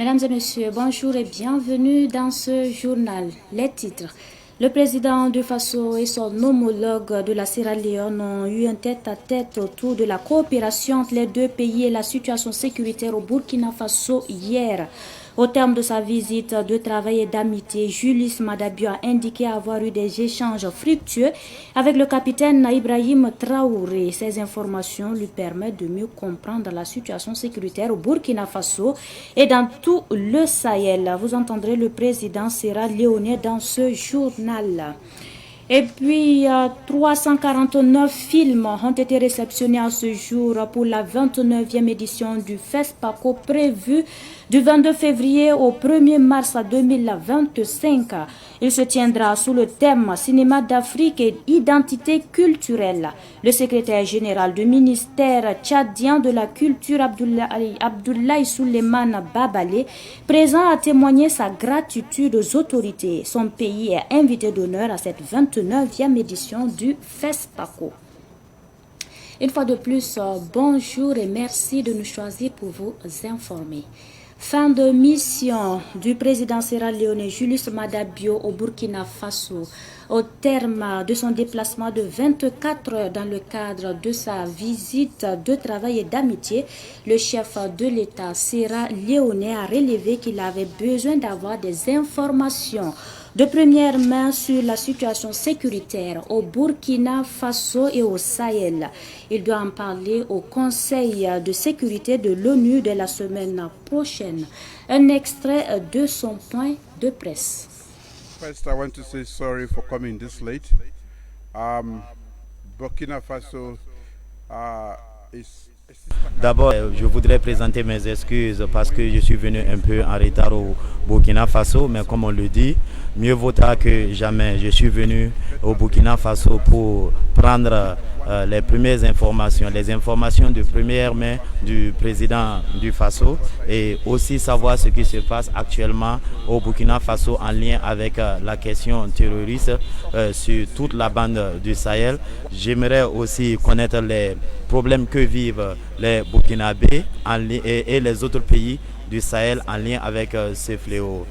Mesdames et messieurs, bonjour et bienvenue dans ce journal. Les titres. Le président du Faso et son homologue de la Sierra Leone ont eu un tête-à-tête autour de la coopération entre les deux pays et la situation sécuritaire au Burkina Faso hier. Au terme de sa visite de travail et d'amitié, Julius Madabio a indiqué avoir eu des échanges fructueux avec le capitaine Ibrahim Traoré. Ces informations lui permettent de mieux comprendre la situation sécuritaire au Burkina Faso et dans tout le Sahel. Vous entendrez le président sierra-léonais dans ce journal. Et puis, 349 films ont été réceptionnés à ce jour pour la 29e édition du FESPACO prévue du 22 février au 1er mars 2025. Il se tiendra sous le thème Cinéma d'Afrique et identité culturelle. Le secrétaire général du ministère tchadien de la culture, Abdoulaye Souleymane Babale, présent a témoigné sa gratitude aux autorités. Son pays est invité d'honneur à cette 29e édition du FESPACO. Une fois de plus, bonjour et merci de nous choisir pour vous informer. Fin de mission du président sierra-léonais Julius Madabio au Burkina Faso. Au terme de son déplacement de 24 heures dans le cadre de sa visite de travail et d'amitié, le chef de l'État sierra-léonais a relevé qu'il avait besoin d'avoir des informations de première main sur la situation sécuritaire au Burkina Faso et au Sahel. Il doit en parler au Conseil de sécurité de l'ONU de la semaine prochaine. Un extrait de son point de presse. First, I want to say sorry for coming this late. Burkina Faso is... D'abord, je voudrais présenter mes excuses parce que je suis venu un peu en retard au Burkina Faso, mais comme on le dit, mieux vaut tard que jamais. Je suis venu au Burkina Faso pour prendre les premières informations, les informations de première main du président du Faso et aussi savoir ce qui se passe actuellement au Burkina Faso en lien avec la question terroriste sur toute la bande du Sahel. J'aimerais aussi connaître les problèmes que vivent les Burkinabés et les autres pays du Sahel en lien avec ce fléau.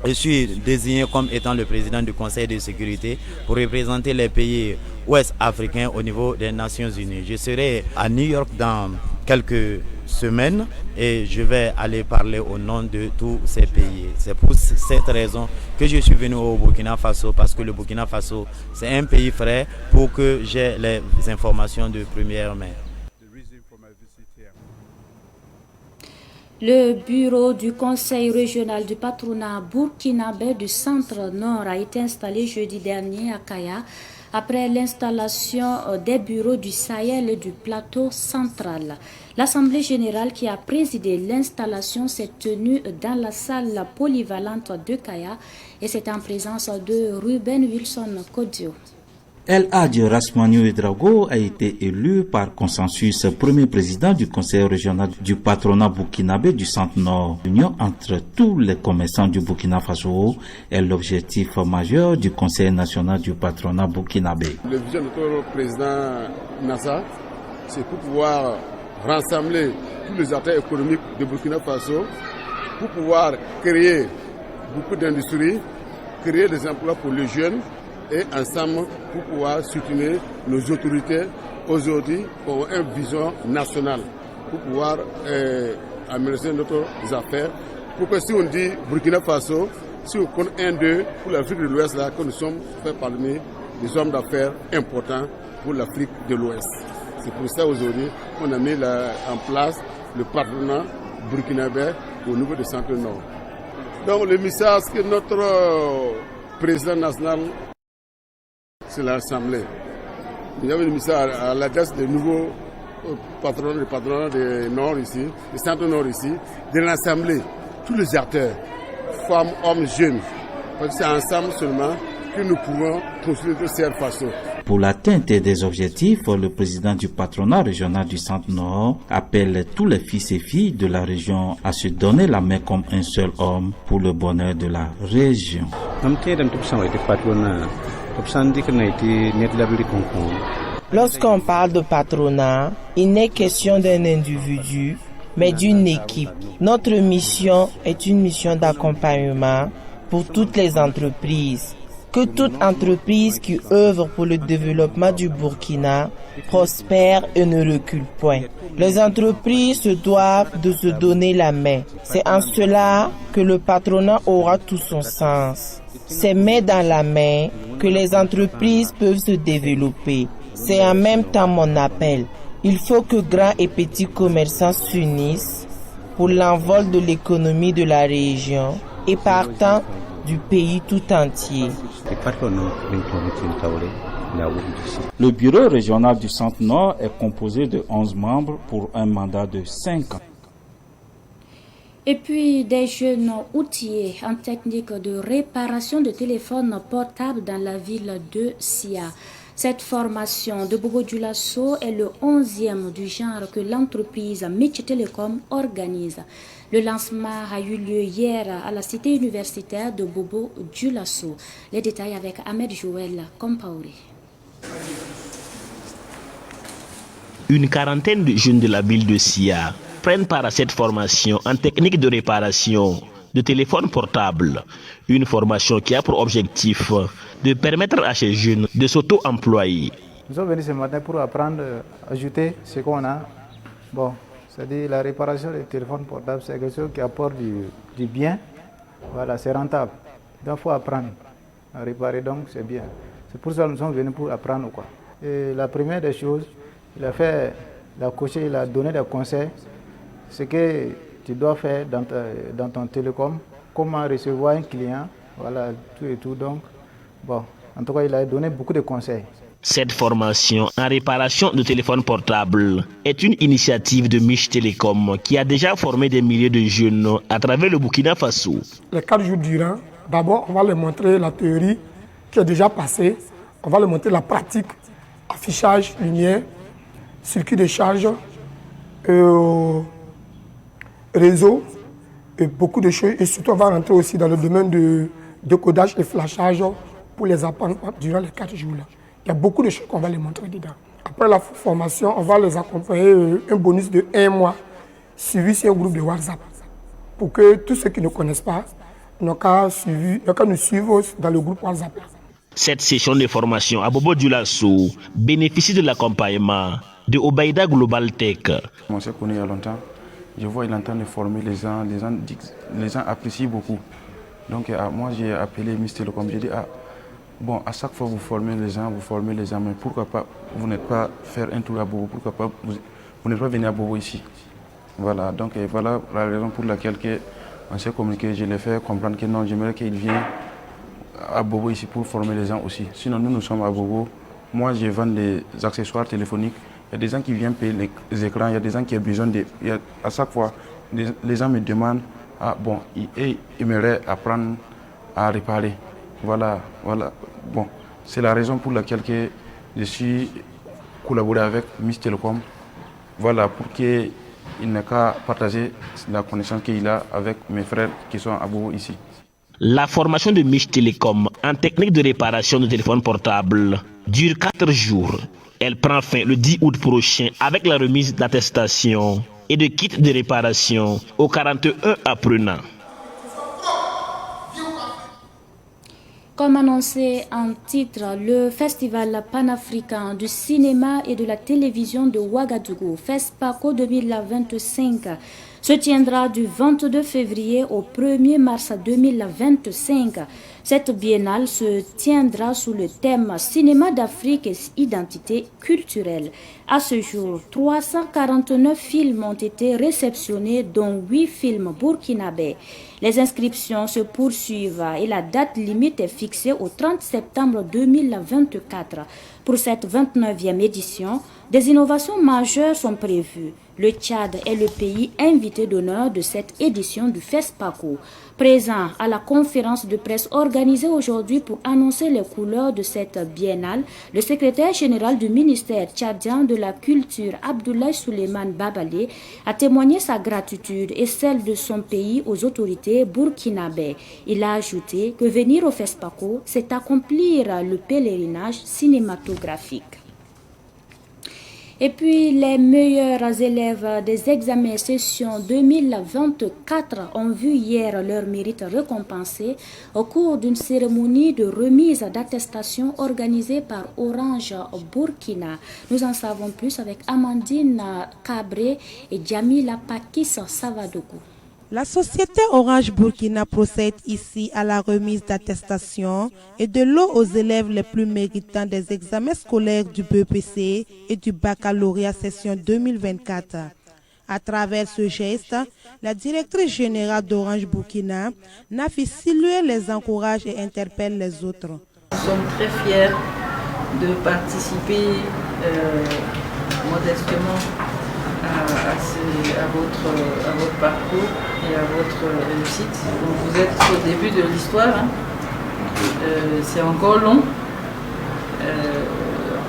Je suis désigné comme étant le président du Conseil de sécurité pour représenter les pays ouest africains au niveau des Nations Unies. Je serai à New York dans quelques semaines et je vais aller parler au nom de tous ces pays. C'est pour cette raison que je suis venu au Burkina Faso, parce que le Burkina Faso, c'est un pays frère pour que j'ai les informations de première main. Le bureau du Conseil régional du patronat burkinabé du Centre-Nord a été installé jeudi dernier à Kaya après l'installation des bureaux du Sahel et du plateau central. L'Assemblée générale qui a présidé l'installation s'est tenue dans la salle polyvalente de Kaya et c'est en présence de Ruben Wilson Kodio. El Hadj Rasmani Ouedraogo a été élu par consensus premier président du Conseil régional du patronat burkinabé du Centre-Nord. L'union entre tous les commerçants du Burkina Faso est l'objectif majeur du Conseil national du patronat burkinabé. Le vision de notre président Nassa, c'est pour pouvoir rassembler tous les acteurs économiques de Burkina Faso, pour pouvoir créer beaucoup d'industries, créer des emplois pour les jeunes, et ensemble pour pouvoir soutenir nos autorités aujourd'hui pour une vision nationale, pour pouvoir améliorer notre affaires. Pour que si on dit Burkina Faso, si on compte 1-2 pour l'Afrique de l'Ouest, là, que nous sommes fait parmi des hommes d'affaires importants pour l'Afrique de l'Ouest. C'est pour ça aujourd'hui qu'on a mis en place le patronat burkinabé au niveau du Centre-Nord. Donc le message que notre président national, c'est l'Assemblée. Il y a une mission à l'adresse des nouveaux patrons, le patronat du Nord ici, du Centre-Nord ici, de l'Assemblée, tous les acteurs, femmes, hommes, jeunes. Parce que c'est ensemble seulement que nous pouvons construire de cette façon. Pour l'atteinte des objectifs, le président du patronat régional du Centre-Nord appelle tous les fils et filles de la région à se donner la main comme un seul homme pour le bonheur de la région. Lorsqu'on parle de patronat, il n'est question d'un individu, mais d'une équipe. Notre mission est une mission d'accompagnement pour toutes les entreprises. Que toute entreprise qui œuvre pour le développement du Burkina prospère et ne recule point. Les entreprises se doivent de se donner la main. C'est en cela que le patronat aura tout son sens. C'est main dans la main que les entreprises peuvent se développer. C'est en même temps mon appel. Il faut que grands et petits commerçants s'unissent pour l'envol de l'économie de la région et partant du pays tout entier. Le bureau régional du Centre-Nord est composé de 11 membres pour un mandat de 5 ans. Et puis des jeunes outillés en technique de réparation de téléphones portables dans la ville de Sia. Cette formation de Bobo Dioulasso est le 11e du genre que l'entreprise Métier Télécom organise. Le lancement a eu lieu hier à la cité universitaire de Bobo Dioulasso. Les détails avec Ahmed Joël Compaoré. Une quarantaine de jeunes de la ville de Sia prennent part à cette formation en technique de réparation de téléphones portables. Une formation qui a pour objectif de permettre à ces jeunes de s'auto-employer. Nous sommes venus ce matin pour apprendre à ajouter ce qu'on a. Bon, c'est-à-dire la réparation des téléphones portables, c'est quelque chose qui apporte du bien. Voilà, c'est rentable. Donc il faut apprendre à réparer, donc c'est bien. C'est pour ça que nous sommes venus pour apprendre, quoi. Et la première des choses, il a fait la cocher, il a donné des conseils. Ce que tu dois faire dans ton télécom, comment recevoir un client, voilà, tout et tout. Donc, bon, en tout cas, il a donné beaucoup de conseils. Cette formation en réparation de téléphones portables est une initiative de Mich Télécom qui a déjà formé des milliers de jeunes à travers le Burkina Faso. Les 4 jours durant, d'abord, on va leur montrer la théorie qui est déjà passée. On va leur montrer la pratique, affichage, lumière, circuit de charge, réseau et beaucoup de choses. Et surtout, on va rentrer aussi dans le domaine de codage et flashage pour les apprendre durant les 4 jours-là. Il y a beaucoup de choses qu'on va les montrer dedans. Après la formation, on va les accompagner un bonus de 1 mois suivi sur un groupe de WhatsApp pour que tous ceux qui ne connaissent pas n'ont qu'à nous suivre dans le groupe WhatsApp. Cette session de formation à Bobo Dioulasso bénéficie de l'accompagnement de Obaïda Global Tech. On s'est connu il y a longtemps. Je vois qu'il est en train de former les gens apprécient beaucoup. Donc moi j'ai appelé Miss Télécom, j'ai dit bon, à chaque fois vous formez les gens, mais pourquoi pas vous n'êtes pas faire un tour à Bobo, pourquoi pas vous n'êtes pas venu à Bobo ici. Voilà, donc voilà la raison pour laquelle on s'est communiqué, je l'ai fait comprendre que non, j'aimerais qu'il vienne à Bobo ici pour former les gens aussi. Sinon nous sommes à Bobo, moi je vends des accessoires téléphoniques. Il y a des gens qui viennent payer les écrans, il y a des gens qui ont besoin de... À chaque fois, les gens me demandent, bon, ils aimeraient apprendre à réparer. Voilà. Bon, c'est la raison pour laquelle je suis collaboré avec Miss Télécom. Voilà, pour qu'il n'ait qu'à partager la connaissance qu'il a avec mes frères qui sont à Bobo ici. La formation de Mich Télécom en technique de réparation de téléphones portables dure 4 jours. Elle prend fin le 10 août prochain avec la remise d'attestation et de kits de réparation aux 41 apprenants. Comme annoncé en titre, le Festival panafricain du cinéma et de la télévision de Ouagadougou, FESPACO 2025, se tiendra du 22 février au 1er mars 2025. Cette biennale se tiendra sous le thème Cinéma d'Afrique et identité culturelle. À ce jour, 349 films ont été réceptionnés, dont 8 films burkinabés. Les inscriptions se poursuivent et la date limite est fixée au 30 septembre 2024. Pour cette 29e édition, des innovations majeures sont prévues. Le Tchad est le pays invité d'honneur de cette édition du FESPACO. Présent à la conférence de presse organisée aujourd'hui pour annoncer les couleurs de cette biennale, le secrétaire général du ministère tchadien de la Culture, Abdoulaye Souleymane Babalé, a témoigné sa gratitude et celle de son pays aux autorités burkinabées. Il a ajouté que venir au FESPACO, c'est accomplir le pèlerinage cinématographique. Et puis, les meilleurs élèves des examens session 2024 ont vu hier leur mérite récompensé au cours d'une cérémonie de remise d'attestation organisée par Orange Burkina. Nous en savons plus avec Amandine Cabré et Djamila Pakis Savadougou. La société Orange Burkina procède ici à la remise d'attestation et de lot aux élèves les plus méritants des examens scolaires du BEPC et du baccalauréat session 2024. À travers ce geste, la directrice générale d'Orange Burkina, Nafi Silue, les encourage et interpelle les autres. Nous sommes très fiers de participer modestement à votre parcours et à votre réussite. Donc vous êtes au début de l'histoire, c'est encore long. En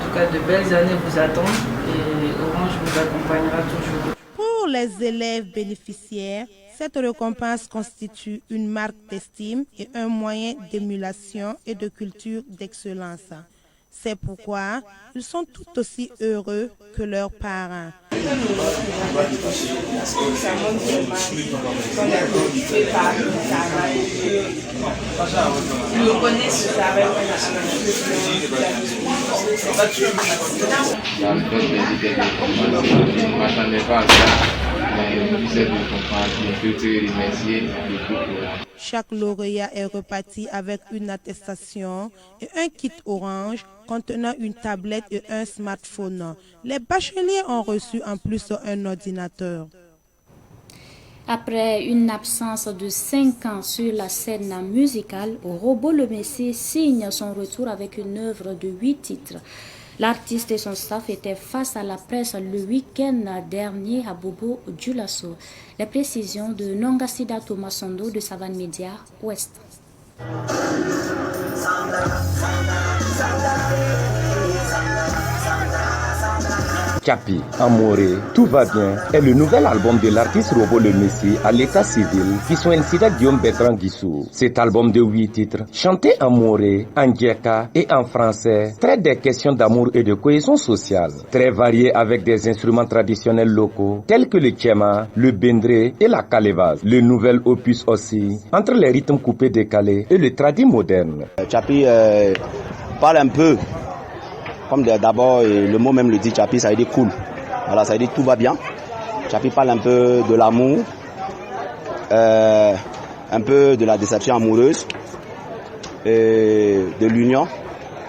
tout cas, de belles années vous attendent et Orange vous accompagnera toujours. Pour les élèves bénéficiaires, cette récompense constitue une marque d'estime et un moyen d'émulation et de culture d'excellence. C'est pourquoi ils sont tout aussi heureux que leurs parents. Chaque lauréat est reparti avec une attestation et un kit orange contenant une tablette et un smartphone. Les bacheliers ont reçu en plus un ordinateur. Après une absence de 5 ans sur la scène musicale, Robo Le Messi signe son retour avec une œuvre de 8 titres. L'artiste et son staff étaient face à la presse le week-end dernier à Bobo Dioulasso. Les précisions de Nongasida Thomasondo de Savane Media Ouest. Tchapi, Amoré, Tout va bien est le nouvel album de l'artiste Robo Le Messi à l'état civil qui coïncide Guillaume Bertrand Guissou. Cet album de 8 titres, chanté en moré, en djeka et en français, traite des questions d'amour et de cohésion sociale, très varié avec des instruments traditionnels locaux tels que le tchema, le bendré et la kalevaz. Le nouvel opus aussi, entre les rythmes coupés décalés et le tradi moderne. Tchapi parle un peu. Comme d'abord, le mot même le dit, Tchapi, ça veut dire cool. Voilà, ça veut dire tout va bien. Tchapi parle un peu de l'amour, un peu de la déception amoureuse, et de l'union.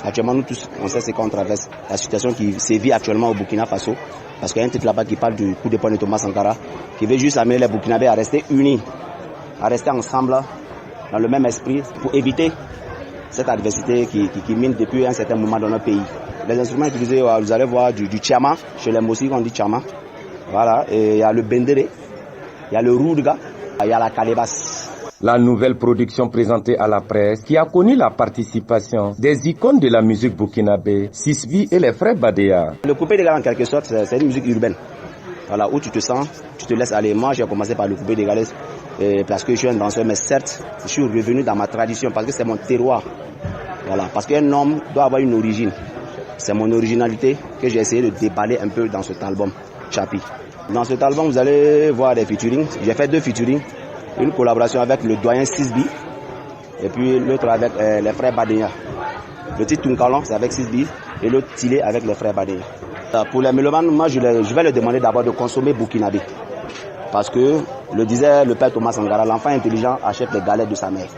Actuellement, nous tous, on sait ce qu'on traverse, la situation qui sévit actuellement au Burkina Faso. Parce qu'il y a un titre là-bas qui parle du coup de poing de Thomas Sankara, qui veut juste amener les Burkinabés à rester unis, à rester ensemble, dans le même esprit, pour éviter cette adversité qui mine depuis un certain moment dans notre pays. Les instruments utilisés, vous allez voir du tchama, chez les Mossi on dit tchama. Voilà, et il y a le bendere, il y a le roudga, il y a la kalebas. La nouvelle production présentée à la presse qui a connu la participation des icônes de la musique burkinabé, Sisbi et les frères Badea. Le coupé des gars en quelque sorte, c'est une musique urbaine. Voilà, où tu te sens, tu te laisses aller. Moi j'ai commencé par le coupé des galets parce que je suis un danseur, mais certes, je suis revenu dans ma tradition parce que c'est mon terroir. Voilà, parce qu'un homme doit avoir une origine. C'est mon originalité que j'ai essayé de déballer un peu dans cet album, Tchapi. Dans cet album, vous allez voir des featuring. J'ai fait 2 featuring. Une collaboration avec le doyen Sisbi et puis l'autre avec les frères Badea. Le titre Tunkalon, c'est avec Sisbi et l'autre Tilé avec les frères Badea. Pour les mélomanes, moi je vais leur demander d'abord de consommer burkinabé. Parce que, le disait le père Thomas Sankara, l'enfant intelligent achète les galettes de sa mère.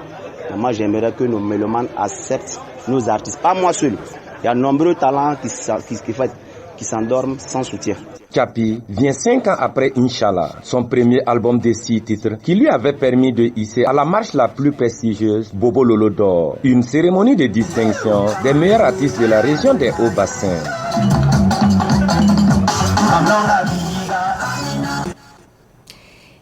Et moi j'aimerais que nos mélomanes acceptent nos artistes, pas moi seul. Il y a de nombreux talents qui s'endorment sans soutien. Tchapi vient 5 ans après Inch'Allah, son premier album de 6 titres qui lui avait permis de hisser à la marche la plus prestigieuse, Bobo Lolo d'Or, une cérémonie de distinction des meilleurs artistes de la région des Hauts-Bassins.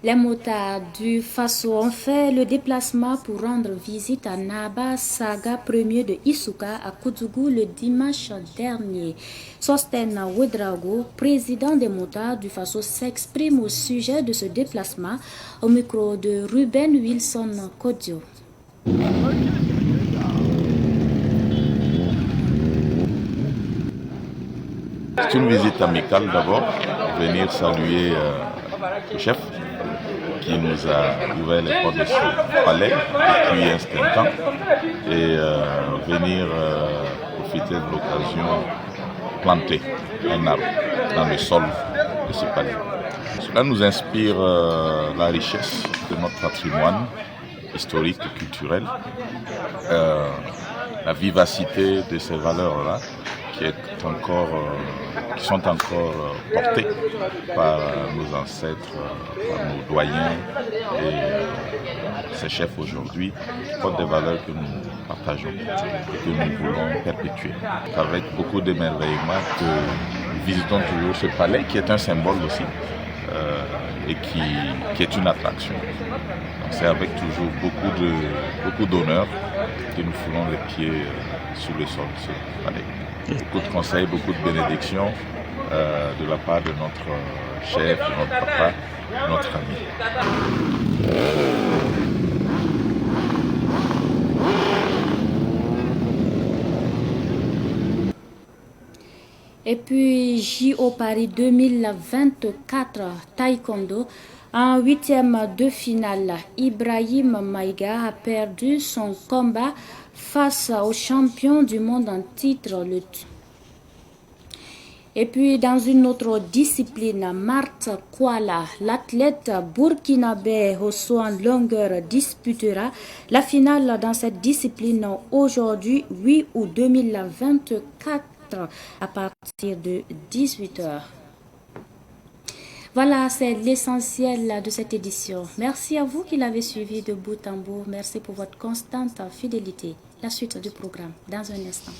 Les motards du Faso ont fait le déplacement pour rendre visite à Naba Saga Premier de Isuka à Koudougou le dimanche dernier. Sosten Ouedraogo, président des motards du Faso, s'exprime au sujet de ce déplacement au micro de Ruben Wilson Kodio. C'est une visite amicale d'abord, venir saluer le chef qui nous a ouvert les portes de ce palais depuis un certain temps et venir profiter de l'occasion planter un arbre dans le sol de ce palais. Cela nous inspire la richesse de notre patrimoine historique et culturel, la vivacité de ces valeurs-là qui sont encore portées par nos ancêtres, par nos doyens et ces chefs aujourd'hui, qui portent des valeurs que nous partageons et que nous voulons perpétuer. Avec beaucoup d'émerveillement que nous visitons toujours ce palais qui est un symbole aussi et qui est une attraction. C'est avec toujours beaucoup d'honneur que nous foulons les pieds sur le sol de ce palais. Beaucoup de conseils, beaucoup de bénédictions de la part de notre chef, de notre papa, de notre ami. Et puis JO Paris 2024 Taekwondo. En huitième de finale, Ibrahim Maïga a perdu son combat face au champion du monde en titre. Et puis dans une autre discipline, Marthe Kouala, l'athlète burkinabé au saut en longueur, disputera la finale dans cette discipline aujourd'hui, 8 août 2024, à partir de 18h. Voilà, c'est l'essentiel de cette édition. Merci à vous qui l'avez suivi de bout en bout. Merci pour votre constante fidélité. La suite du programme dans un instant.